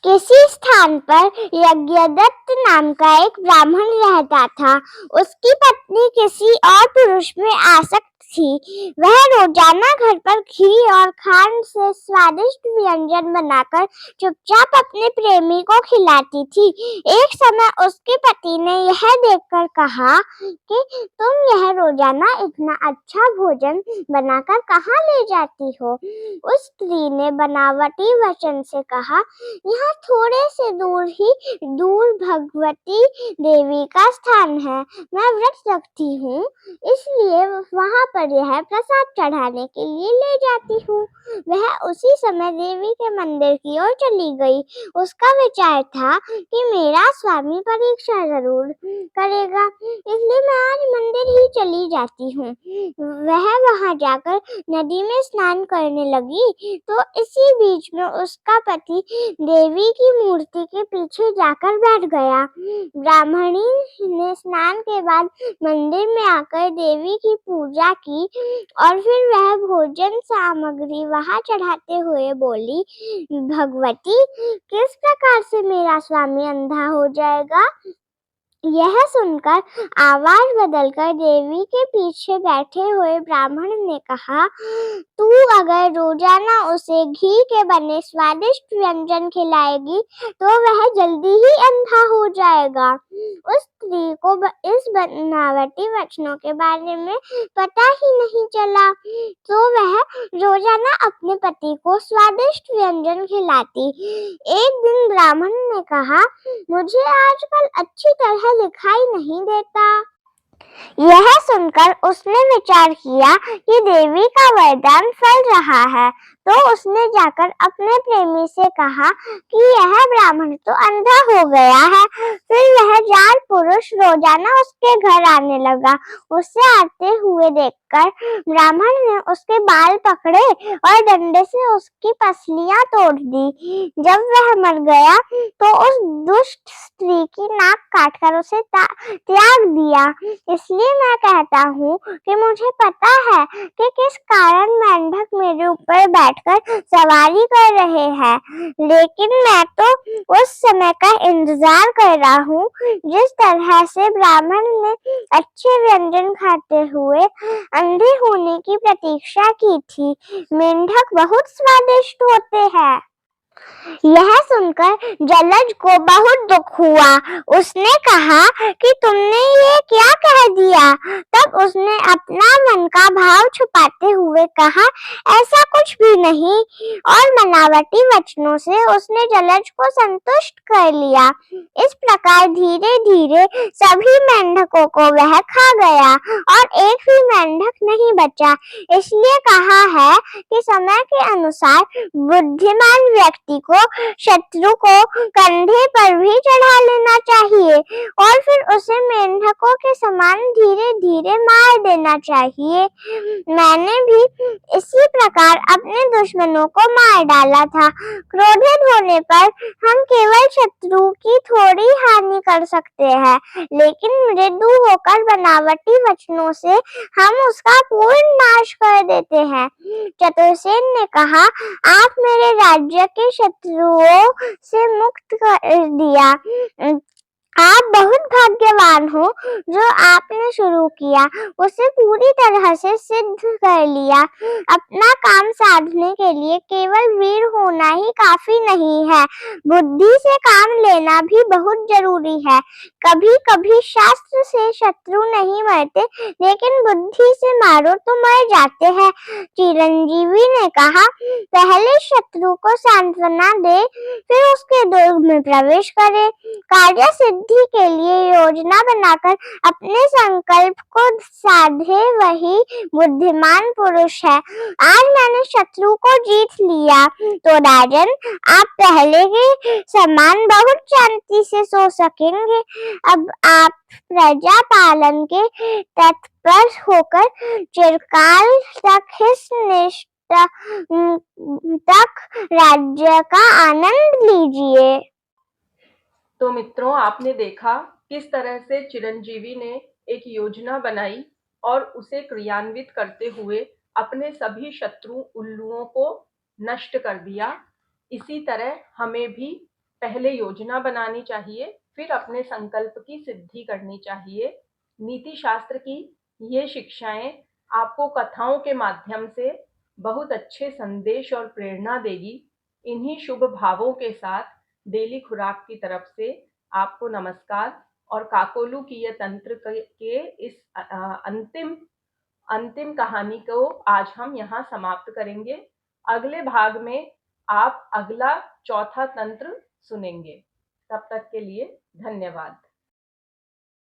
किसी स्थान पर यज्ञदत्त नाम का एक ब्राह्मण रहता था। उसकी पत्नी किसी और पुरुष में आसक्त थी। वह रोजाना घर पर घी और खांड से स्वादिष्ट व्यंजन बनाकर चुपचाप अपने प्रेमी को खिलाती थी। एक समय उसके पति ने यह देखकर कहा कि तुम यह रोजाना इतना अच्छा भोजन बनाकर कहाँ ले जाती हो? उस स्त्री ने बनावटी वचन से कहा, यहाँ थोड़े से दूर भगवती देवी का स्थान है। मैं व्रत रखती हूँ, इसलिए वहाँ पर यह प्रसाद चढ़ाने के लिए ले जाती हूँ। वह उसी समय देवी के मंदिर की ओर चली गई। उसका विचार था कि मेरा स्वामी परीक्षा जरूर करेगा, इसलिए मैं आज मंदिर ही चली जाती हूँ। वह वहाँ जाकर नदी में स्नान करने लगी तो इसी बीच में उसका पति देवी की मूर्ति के पीछे जाकर बैठ गया। ब्राह्मणी ने स्नान के बाद मंदिर में आकर देवी की पूजा की और फिर वह भोजन सामग्री वहां चढ़ाते हुए बोली, भगवती, किस प्रकार से मेरा स्वामी अंधा हो जाएगा? यह सुनकर आवाज बदलकर देवी के पीछे बैठे हुए ब्राह्मण ने कहा, तू अगर रोजाना उसे घी के बने स्वादिष्ट व्यंजन खिलाएगी तो वह जल्दी ही अंधा हो जाएगा। उस स्त्री को इस बनावटी वचनों के बारे में पता ही नहीं चला, तो वह रोजाना अपने पति को स्वादिष्ट व्यंजन खिलाती। एक दिन ब्राह्मण ने कहा, मुझे आजकल अच्छी तरह दिखाई नहीं देता। यह सुनकर उसने विचार किया कि देवी का वरदान फल रहा है, तो उसने जाकर अपने प्रेमी से कहा कि यह ब्राह्मण तो अंधा हो गया है। फिर वह जाल पुरुष रोजाना उसके घर आने लगा। उसे आते हुए देखकर ब्राह्मण ने उसके बाल पकड़े और डंडे से उसकी पसलियां तोड़ दी। जब वह मर गया तो उस दुष्ट स्त्री की नाक काटकर उसे त्याग दिया। इसलिए मैं कहता हूँ कि मुझे पता है कि किस कारण मेंढक मेरे ऊपर बैठकर सवारी कर रहे हैं, लेकिन मैं तो उस समय का इंतजार कर रहा हूँ जिस तरह से ब्राह्मण ने अच्छे व्यंजन खाते हुए अंधे होने की प्रतीक्षा की थी। मेंढक बहुत स्वादिष्ट होते हैं। यह सुनकर जलज को बहुत दुख हुआ। उसने कहा कि तुमने ये क्या कह दिया? तब उसने अपना मन का भाव छुपाते हुए कहा, ऐसा कुछ भी नहीं, और बनावटी वचनों से उसने जलज को संतुष्ट कर लिया। इस प्रकार धीरे धीरे सभी मेंढकों को वह खा गया और एक भी मेंढक नहीं बचा। इसलिए कहा है कि समय के अनुसार बुद्धिमान व्यक्ति को शत्रु को कंधे पर भी चढ़ा लेना चाहिए और फिर उसे मेंढकों के समान धीरे धीरे मार देना चाहिए। मैंने भी इसी प्रकार अपने दुश्मनों को मार डाला था। क्रोधित होने पर हम केवल शत्रु की थोड़ी हानि कर सकते हैं, लेकिन मृदु होकर बनावटी वचनों से हम उसका पूर्ण नाश कर देते हैं। चतुर्सेन ने कहा, आप मेरे राज्य के शत्रुओं से मुक्त कर दिया। आप बहुत भाग्यवान हो। जो आपने शुरू किया उसे पूरी तरह से सिद्ध कर लिया। अपना काम साधने के लिए केवल वीर होना ही काफी नहीं है, बुद्धि से काम लेना भी बहुत जरूरी है। कभी कभी शास्त्र से शत्रु नहीं मरते, लेकिन बुद्धि से मारो तो मर जाते हैं। चिरंजीवी ने कहा, पहले शत्रु को सांत्वना दे, फिर उसके दुर्ग में प्रवेश करे। कार्य सिद्धि के लिए योजना बनाकर अपने संकल्प को साधे वही बुद्धिमान पुरुष है। आज मैंने शत्रु को जीत लिया, तो राजन आप पहले के समान बहुत शांति से सो सकेंगे। अब आप प्रजा पालन के तत्पर होकर चिरकाल तक इस तक राज्य का आनंद लीजिए। तो मित्रों, आपने देखा किस तरह से चिरंजीवी ने एक योजना बनाई और उसे क्रियान्वित करते हुए अपने सभी शत्रु उल्लुओं को नष्ट कर दिया। इसी तरह हमें भी पहले योजना बनानी चाहिए, फिर अपने संकल्प की सिद्धि करनी चाहिए। नीति शास्त्र की ये शिक्षाएं आपको कथाओं के माध्यम से बहुत अच्छे संदेश और प्रेरणा देगी। इन्हीं शुभ भावों के साथ डेली खुराक की तरफ से आपको नमस्कार और काकोलू की ये तंत्र के इस अंतिम अंतिम कहानी को आज हम यहाँ समाप्त करेंगे। अगले भाग में आप अगला चौथा तंत्र सुनेंगे। तब तक के लिए धन्यवाद।